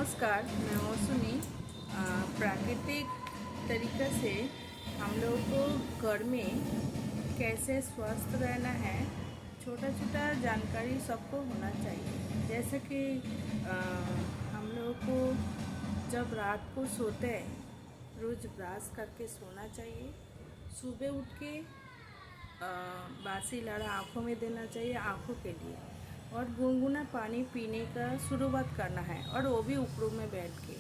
नमस्कार, मैं मौसमी। प्राकृतिक तरीक़े से हम लोगों को घर में कैसे स्वस्थ रहना है, छोटा छोटा जानकारी सबको होना चाहिए। जैसे कि हम लोगों को जब रात को सोते हैं रोज़ ब्रश करके सोना चाहिए। सुबह उठ के बासी लाड़ा आँखों में देना चाहिए, आँखों के लिए। और गुनगुना पानी पीने का शुरुआत करना है, और वो भी ऊपरों में बैठ के।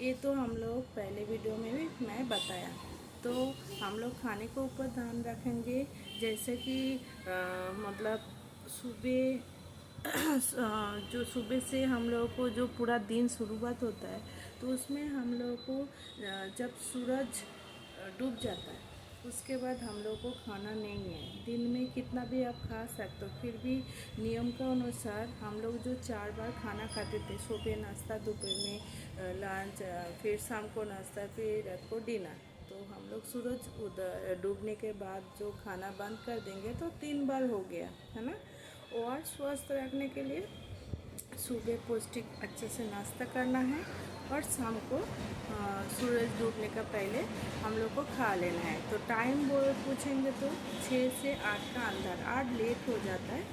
ये तो हम लोग पहले वीडियो में भी मैं बताया। तो हम लोग खाने के ऊपर ध्यान रखेंगे। जैसे कि मतलब सुबह जो सुबह से हम लोगों को जो पूरा दिन शुरुआत होता है, तो उसमें हम लोगों को जब सूरज डूब जाता है उसके बाद हम लोग को खाना नहीं है। दिन में कितना भी आप खा सकते हो, फिर भी नियम के अनुसार हम लोग जो 4 बार खाना खाते थे, सुबह नाश्ता, दोपहर में लंच, फिर शाम को नाश्ता, फिर रात को डिनर, तो हम लोग सूरज डूबने के बाद जो खाना बंद कर देंगे तो 3 बार हो गया है ना। और स्वस्थ रखने के लिए सुबह पौष्टिक अच्छे से नाश्ता करना है, और शाम को सूरज डूबने का पहले हम लोग को खा लेना है। तो टाइम पूछेंगे तो 6 से 8 का अंदर, 8 लेट हो जाता है,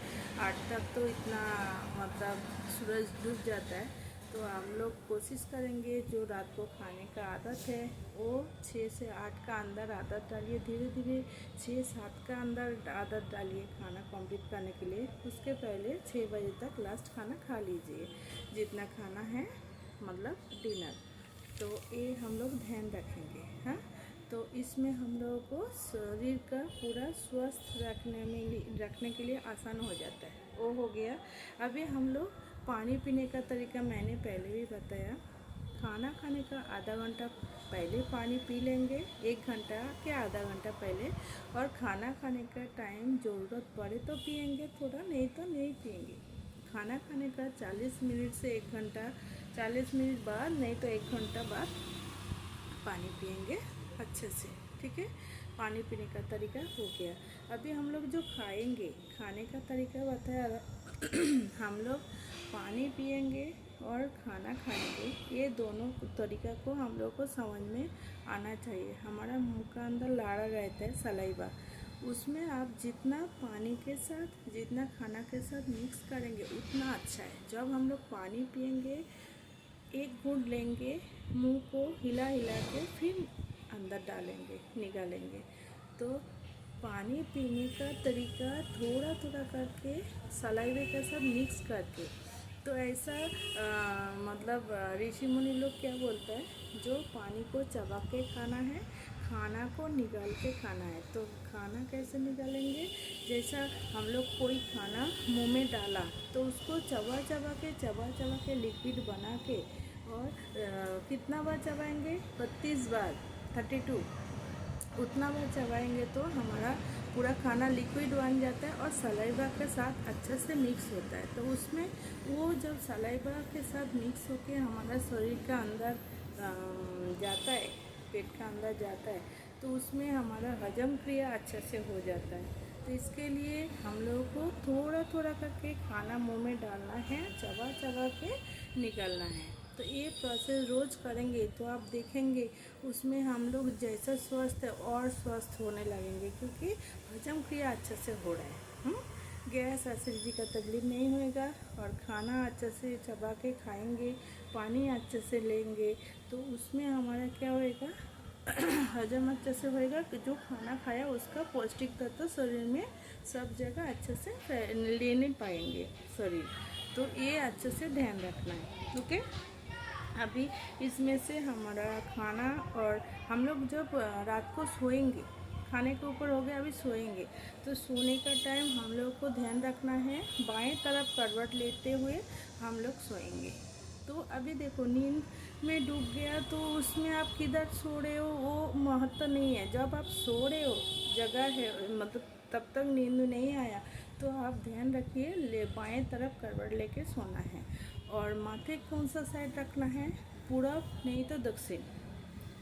8 तक तो इतना मतलब सूरज डूब जाता है। तो हम लोग कोशिश करेंगे जो रात को खाने का आदत है वो 6 से 8 का अंदर आदत डालिए। धीरे धीरे 6-7 का अंदर आदत डालिए खाना कंप्लीट करने के लिए। उसके पहले 6 बजे तक लास्ट खाना खा लीजिए, जितना खाना है मतलब डिनर। तो ये हम लोग ध्यान रखेंगे। हाँ, तो इसमें हम लोगों को शरीर का पूरा स्वस्थ रखने के लिए आसान हो जाता है। वो हो गया। अभी हम लोग पानी पीने का तरीका मैंने पहले भी बताया। खाना खाने का आधा घंटा पहले पानी पी लेंगे, 1 घंटा के आधा घंटा पहले। और खाना खाने का टाइम ज़रूरत पड़े तो पिएंगे थोड़ा, नहीं तो नहीं पिएंगे। खाना खाने का 40 मिनट से 1 घंटा, 40 मिनट बाद नहीं तो 1 घंटा बाद पानी पिएंगे अच्छे से। ठीक है, पानी पीने का तरीका हो गया। अभी हम लोग जो खाएंगे, खाने का तरीका बताया। हम लोग पानी पिएंगे और खाना खाएंगे, ये दोनों तरीका को हम लोग को समझ में आना चाहिए। हमारा मुंह का अंदर लाड़ा रहता है, सलाइवा, उसमें आप जितना पानी के साथ, जितना खाना के साथ मिक्स करेंगे उतना अच्छा है। जब हम लोग पानी पिएंगे, एक घूंट लेंगे, मुंह को हिला हिला के फिर अंदर डालेंगे, निकालेंगे। तो पानी पीने का तरीका थोड़ा थोड़ा करके सलाइवे के साथ मिक्स करके, तो ऐसा मतलब ऋषि मुनि लोग क्या बोलता है, जो पानी को चबा के खाना है, खाना को निकाल के खाना है। तो खाना कैसे निकालेंगे, जैसा हम लोग कोई खाना मुंह में डाला तो उसको चबा चबा के लिक्विड बना के, और कितना बार चबाएंगे, 32 बार, 32, उतना बार चबाएंगे तो हमारा पूरा खाना लिक्विड बन जाता है और सलाइवा के साथ अच्छे से मिक्स होता है। तो उसमें वो जब सलाइवा के साथ मिक्स होके हमारा शरीर का अंदर जाता है, पेट का अंदर जाता है, तो उसमें हमारा हजम क्रिया अच्छे से हो जाता है। तो इसके लिए हम लोगों को थोड़ा थोड़ा करके खाना मुंह में डालना है, चबा चबा के निकालना है। तो ये प्रोसेस रोज़ करेंगे तो आप देखेंगे उसमें हम लोग जैसा स्वस्थ है और स्वस्थ होने लगेंगे, क्योंकि हजम क्रिया अच्छे से हो रहा है। गैस एसिडिटी का तकलीफ नहीं होएगा, और खाना अच्छे से चबा के खाएंगे, पानी अच्छे से लेंगे, तो उसमें हमारा क्या होएगा, हजम अच्छे से होएगा। जो खाना खाया उसका पौष्टिक तत्व शरीर में सब जगह अच्छे से लेने पाएंगे शरीर। तो ये अच्छे से ध्यान रखना है। ओके, अभी इसमें से हमारा खाना, और हम लोग जब रात को सोएंगे, खाने के ऊपर हो गया, अभी सोएंगे, तो सोने का टाइम हम लोग को ध्यान रखना है, बाएं तरफ करवट लेते हुए हम लोग सोएंगे। तो अभी देखो, नींद में डूब गया तो उसमें आप किधर सो रहे हो वो महत्व नहीं है। जब आप सो रहे हो, जगह है, मतलब तब तक नींद नहीं आया, तो आप ध्यान रखिए, बाएं तरफ करवट लेके सोना है। और माथे कौन सा साइड रखना है, पूरब नहीं तो दक्षिण,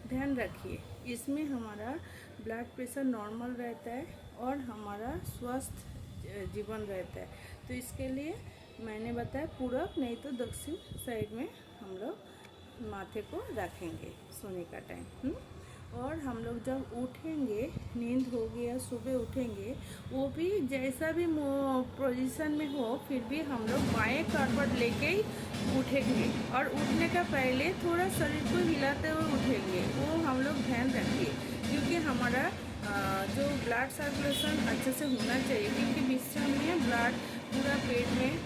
ध्यान रखिए। इसमें हमारा ब्लड प्रेशर नॉर्मल रहता है और हमारा स्वस्थ जीवन रहता है। तो इसके लिए मैंने बताया पूरब नहीं तो दक्षिण साइड में हम लोग माथे को रखेंगे सोने का टाइम। और हम लोग जब उठेंगे, नींद हो गया, सुबह उठेंगे, वो भी जैसा भी पोजीशन में हो, फिर भी हम लोग बाएं करवट लेके ही उठेंगे। और उठने का पहले थोड़ा शरीर को हिलाते हुए उठेंगे, वो हम लोग ध्यान रखिए, क्योंकि हमारा जो ब्लड सर्कुलेशन अच्छे से होना चाहिए, क्योंकि विश्राम में ब्लड पूरा पेट में,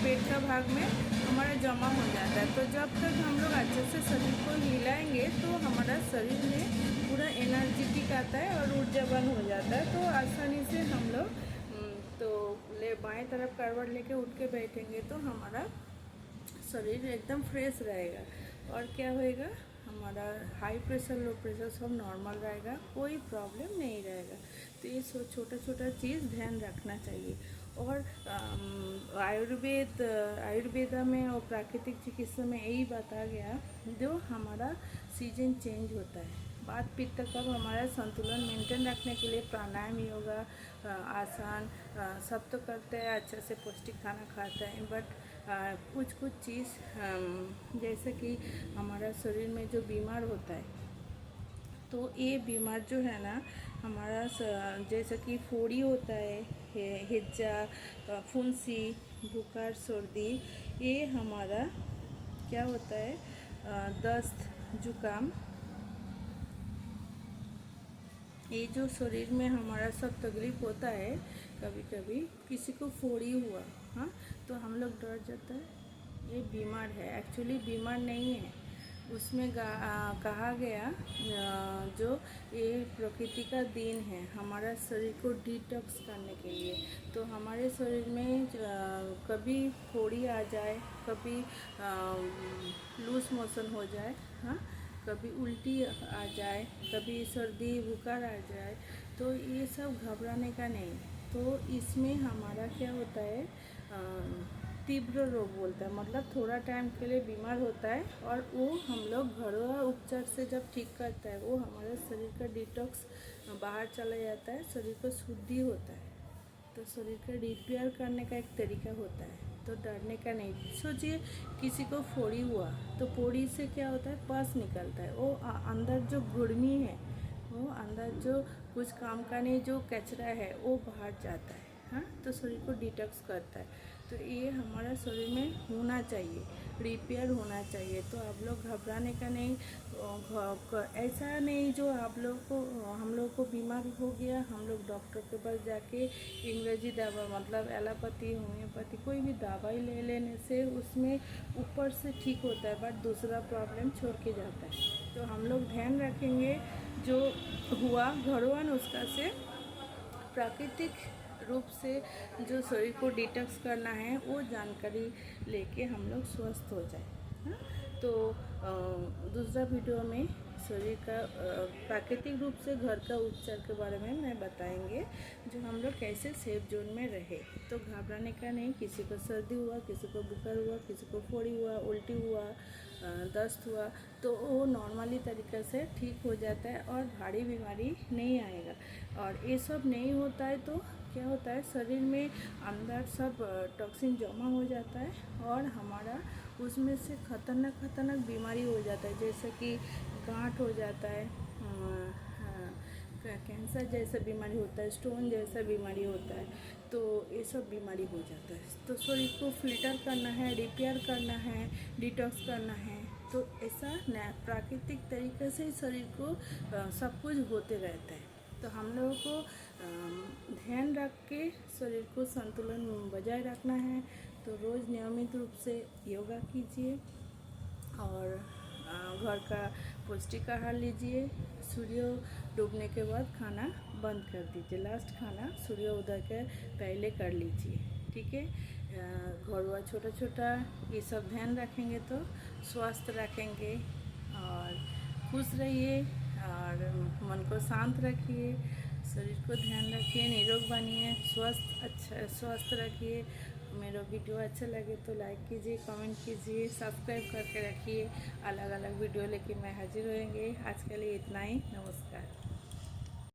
पेट का भाग में हमारा जमा हो जाता है। तो जब तक हम लोग अच्छे से शरीर को हिलाएंगे तो हमारा शरीर में पूरा एनर्जेटिक आता है और ऊर्जावान हो जाता है। तो आसानी से हम लोग तो बाएं तरफ करवट लेके उठ के बैठेंगे तो हमारा शरीर एकदम फ्रेश रहेगा। और क्या होएगा, हमारा हाई प्रेशर, लो प्रेशर सब नॉर्मल रहेगा, कोई प्रॉब्लम नहीं रहेगा। तो ये छोटा छोटा चीज़ ध्यान रखना चाहिए। और आयुर्वेदा में और प्राकृतिक चिकित्सा में यही बताया गया, जो हमारा सीजन चेंज होता है, वात पित्त कफ हमारा संतुलन मेंटेन रखने के लिए प्राणायाम, योगा, आसन सब तो करते हैं, अच्छे से पौष्टिक खाना खाते हैं। बट कुछ चीज़ जैसे कि हमारा शरीर में जो बीमार होता है, तो ये बीमार जो है ना, हमारा जैसे कि फोड़ी होता है, हिज्जा, फुंसी, बुखार, सर्दी, ये हमारा क्या होता है, दस्त, जुकाम, ये जो शरीर में हमारा सब तकलीफ होता है, कभी कभी किसी को फोड़ी हुआ, हाँ, तो हम लोग डर जाता है ये बीमार है। एक्चुअली बीमार नहीं है, उसमें कहा गया जो ये प्रकृति का दिन है हमारा शरीर को डिटॉक्स करने के लिए। तो हमारे शरीर में कभी फोड़ी आ जाए, कभी लूज मोशन हो जाए, हाँ, कभी उल्टी आ जाए, कभी सर्दी बुखार आ जाए, तो ये सब घबराने का नहीं। तो इसमें हमारा क्या होता है, तीव्र रोग बोलता है, मतलब थोड़ा टाइम के लिए बीमार होता है, और वो हम लोग घरेलू उपचार से जब ठीक करता है, वो हमारे शरीर का डिटॉक्स बाहर चला जाता है, शरीर को शुद्धि होता है। तो शरीर का रिपेयर करने का एक तरीका होता है, तो डरने का नहीं। सोचिए किसी को फोड़ी हुआ, तो फोड़ी से क्या होता है, पस निकलता है, वो अंदर जो गुड़मी है, वो अंदर जो कुछ काम का नहीं जो कचरा है, वो बाहर जाता है, हाँ, तो शरीर को डिटॉक्स करता है। तो ये हमारा शरीर में होना चाहिए, रिपेयर होना चाहिए। तो आप लोग घबराने का नहीं, ऐसा नहीं जो आप लोग को, हम लोग को बीमार हो गया, हम लोग डॉक्टर के पास जाके अंग्रेजी दवा, मतलब एलोपैथी, होम्योपैथी, कोई भी दवाई ले लेने से उसमें ऊपर से ठीक होता है, बट दूसरा प्रॉब्लम छोड़ के जाता है। तो हम लोग ध्यान रखेंगे, जो हुआ घरेलू नुस्खा से, प्राकृतिक रूप से जो शरीर को डिटॉक्स करना है, वो जानकारी लेके हम लोग स्वस्थ हो जाए, हाँ? तो दूसरा वीडियो में शरीर का प्राकृतिक रूप से घर का उपचार के बारे में मैं बताएंगे, जो हम लोग कैसे सेफ जोन में रहे। तो घबराने का नहीं, किसी को सर्दी हुआ, किसी को बुखार हुआ, किसी को फोड़ी हुआ, उल्टी हुआ, दस्त हुआ, तो वो नॉर्मली तरीके से ठीक हो जाता है और भारी बीमारी नहीं आएगा। और ये सब नहीं होता है तो क्या होता है, शरीर में अंदर सब टॉक्सिन जमा हो जाता है, और हमारा उसमें से खतरनाक बीमारी हो जाता है, जैसे कि गांठ हो जाता है, कैंसर जैसा बीमारी होता है, स्टोन जैसा बीमारी होता है, तो ये सब बीमारी हो जाता है। तो शरीर को फिल्टर करना है, रिपेयर करना है, डिटॉक्स करना है, तो ऐसा प्राकृतिक तरीके से शरीर को सब कुछ होते रहता है। तो हम लोगों को ध्यान रख के शरीर को संतुलन बजाय रखना है। तो रोज़ नियमित रूप से योगा कीजिए, और घर का पौष्टिक आहार लीजिए। सूर्य डूबने के बाद खाना बंद कर दीजिए, लास्ट खाना सूर्योदय के पहले कर लीजिए, ठीक है। घरवा छोटा छोटा ये सब ध्यान रखेंगे तो स्वस्थ रखेंगे, और खुश रहिए, और मन को शांत रखिए, शरीर को ध्यान रखिए, निरोग बनिए, स्वस्थ रखिए। मेरा वीडियो अच्छा लगे तो लाइक कीजिए, कमेंट कीजिए, सब्सक्राइब करके रखिए। अलग अलग वीडियो लेके मैं हाजिर होंगे। आज के लिए इतना ही, नमस्कार।